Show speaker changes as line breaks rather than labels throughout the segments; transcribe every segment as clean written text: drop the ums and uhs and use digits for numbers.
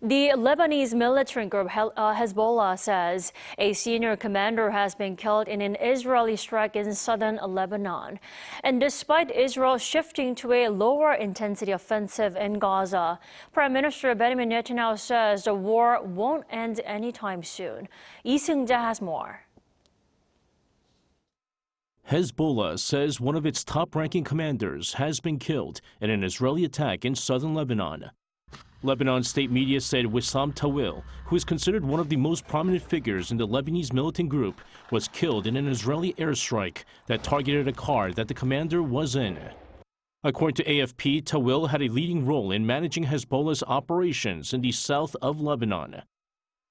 The Lebanese militant group Hezbollah says a senior commander has been killed in an Israeli strike in southern Lebanon. And despite Israel shifting to a lower intensity offensive in Gaza, Prime Minister Benjamin Netanyahu says the war won't end anytime soon. Seung-jae has more.
Hezbollah says one of its top-ranking commanders has been killed in an Israeli attack in southern Lebanon. Lebanon state media said Wissam Tawil, who is considered one of the most prominent figures in the Lebanese militant group, was killed in an Israeli airstrike that targeted a car that the commander was in. According to AFP, Tawil had a leading role in managing Hezbollah's operations in the south of Lebanon.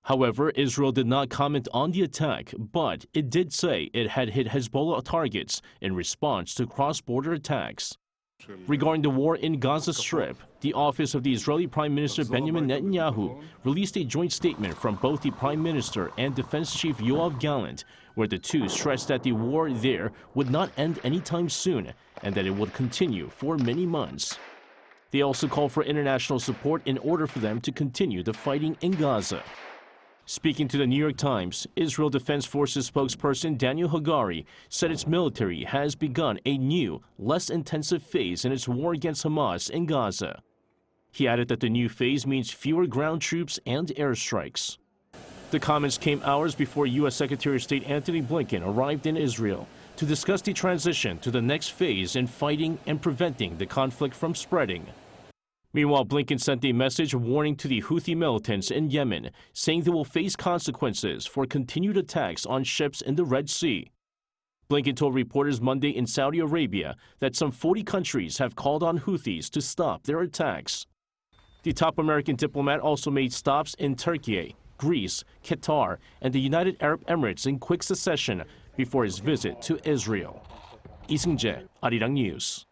However, Israel did not comment on the attack, but it did say it had hit Hezbollah targets in response to cross-border attacks. Regarding the war in Gaza Strip, the office of the Israeli Prime Minister Benjamin Netanyahu released a joint statement from both the Prime Minister and Defense Chief Yoav Gallant, where the two stressed that the war there would not end anytime soon and that it would continue for many months. They also called for international support in order for them to continue the fighting in Gaza. Speaking to the New York Times, Israel Defense Forces spokesperson Daniel Hagari said its military has begun a new, less intensive phase in its war against Hamas in Gaza. He added that the new phase means fewer ground troops and airstrikes. The comments came hours before U.S. Secretary of State Antony Blinken arrived in Israel to discuss the transition to the next phase in fighting and preventing the conflict from spreading. Meanwhile, Blinken sent a message warning to the Houthi militants in Yemen, saying they will face consequences for continued attacks on ships in the Red Sea. Blinken told reporters Monday in Saudi Arabia that some 40 countries have called on Houthis to stop their attacks. The top American diplomat also made stops in Turkey, Greece, Qatar, and the United Arab Emirates in quick succession before his visit to Israel. Seung-jae, Arirang News.